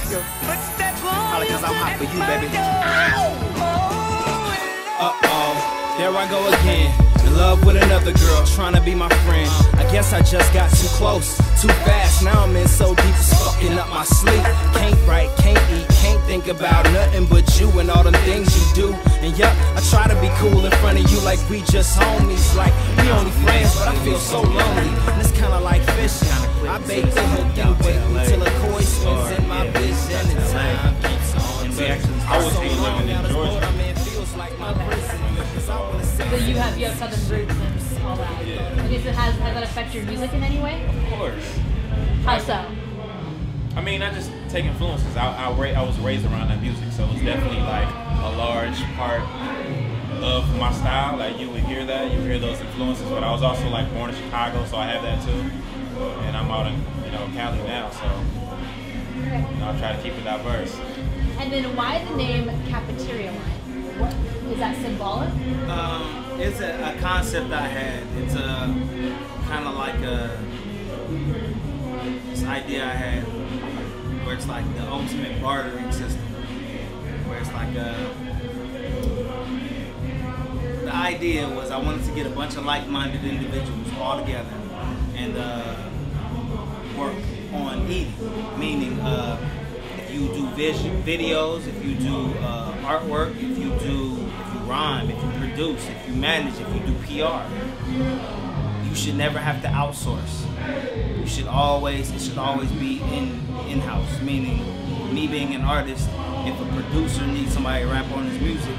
nigga. Probably cause I'm hot for you, baby. Uh-oh, there I go again. In love with another girl, trying to be my friend. I guess I just got too close, too fast. Now I'm in so deep, it's fucking up my sleep. Can't write, can't eat, can't think about nothing but you and all them things you do. And yup, I try to be cool in front of you like we just homies. Like we only friends, but I feel so lonely. And it's kinda like fishing. I bait the hook and wait until a koi swims in my vision. And time keeps on. I was living in Georgia. So you have southern roots and all that. Yeah. Okay, so has that affected your music in any way? Of course. How so? I mean, I just take influences. I was raised around that music, so it's definitely like a large part of my style. Like you would hear that, you hear those influences. But I was also like born in Chicago, so I have that too. And I'm out in Cali now, so I try to keep it diverse. And then why the name Cafeteria line? What is that symbolic? It's a concept I had. It's a kind of like this idea I had where it's like the ultimate bartering system, where it's like the idea was I wanted to get a bunch of like-minded individuals all together and work on eating, meaning if you do videos, if you do artwork, if you rhyme, if you produce, if you manage, if you do PR, you should never have to outsource. It should always be in-house, meaning me being an artist, if a producer needs somebody to rap on his music,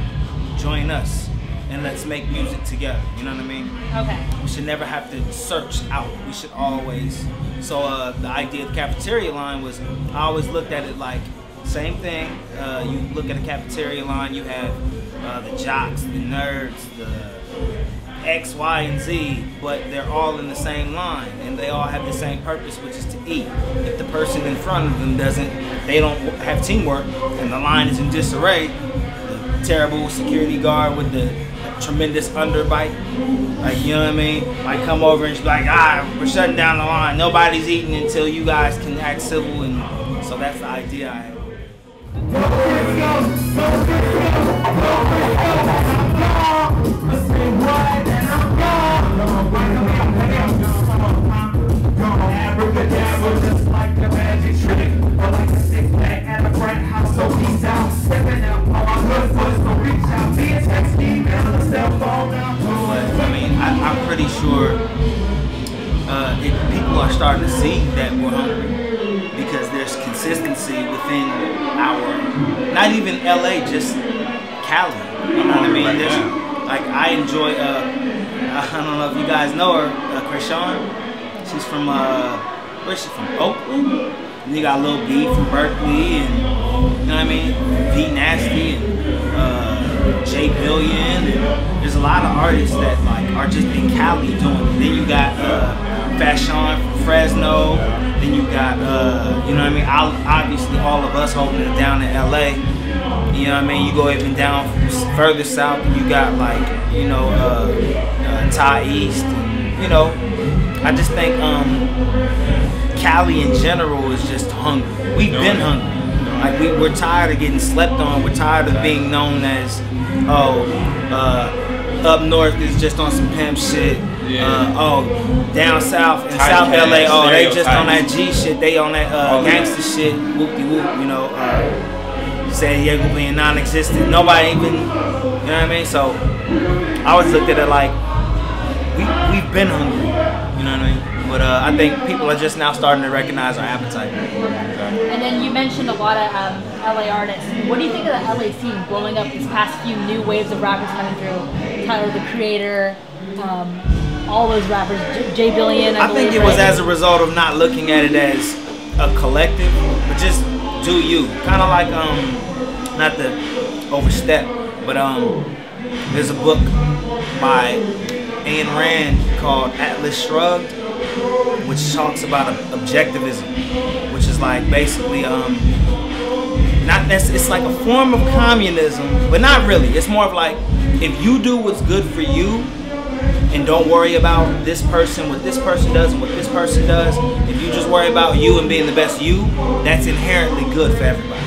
join us and let's make music together, you know what I mean? Okay. We should never have to search out. We should always, so the idea of the Cafeteria line was, I always looked at it like, same thing, you look at a cafeteria line, you have the jocks, the nerds, the X, Y, and Z, but they're all in the same line, and they all have the same purpose, which is to eat. If the person in front of them they don't have teamwork, and the line is in disarray, the terrible security guard with the tremendous underbite, like, you know what I mean, might come over and be like, we're shutting down the line, nobody's eating until you guys can act civil, and so that's the idea I had. I'm pretty sure people are starting to see that we're hungry because there's consistency within not even LA, just Cali. You know what I mean? Like I enjoy. I don't know if you guys know her, Krishan. She's from where's she from? Oakland. And you got Lil B from Berkeley, and you know what I mean? V Nasty and J Billion. There's a lot of artists that like are just in Cali doing it. Then you got Fashion from Fresno. Then you got you know what I mean? Obviously all of us holding it down in LA. You know what I mean? You go even down further south, and you got like Ty East. And, you know, I just think Cali in general is just hungry. We've been hungry. Like we're tired of getting slept on. We're tired of being known as up north is just on some pimp shit. Down south in South LA, they just on that G shit. They on that gangster shit. Whoop-de-whoop, you know. San Diego being non-existent. Nobody even, you know what I mean? So I always looked at it like we've been hungry. You know what I mean? But I think people are just now starting to recognize our appetite. And then you mentioned a lot of LA artists. What do you think of the LA scene blowing up these past few new waves of rappers coming through? Tyler, the Creator, all those rappers, J Billion. I think it was as a result of not looking at it as a collective, but just do you. Kind of like, not to overstep, but there's a book by Ayn Rand called Atlas Shrugged, which talks about objectivism, which is like basically it's like a form of communism, but not really. It's more of like, if you do what's good for you and don't worry about this person, what this person does and what this person does. If you just worry about you and being the best you, that's inherently good for everybody.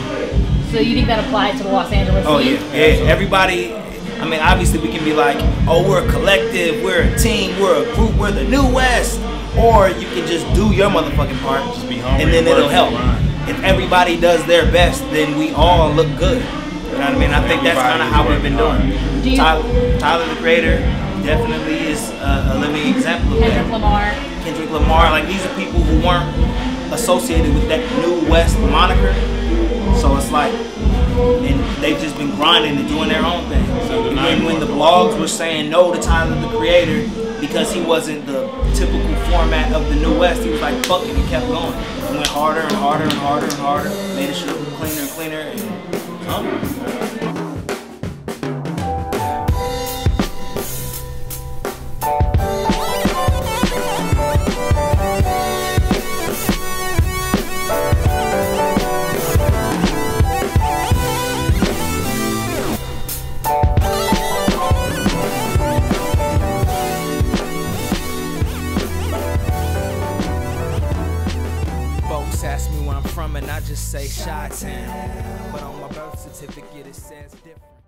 So you think that applies to the Los Angeles Oh scene? yeah. Everybody, I mean, obviously we can be like, oh, we're a collective, we're a team, we're a group, we're the New West. Or you can just do your motherfucking part, Just be hungry and then and it'll work help. and grind. If everybody does their best, then we all look good. You know what I mean? I think that's kind of how we've been doing. Tyler, the Creator, definitely is a living example of Kendrick Lamar. Kendrick Lamar, like these are people who weren't associated with that New West moniker. So it's like, and they've just been grinding and doing their own thing. So And when the blogs were saying no to Tyler, the Creator, because he wasn't the typical format of the New West, he was like, fuck it, and kept going. He went harder and harder and harder and harder, made it shit cleaner and cleaner, and ask me where I'm from and I just say Chi-Town, but on my birth certificate it says different.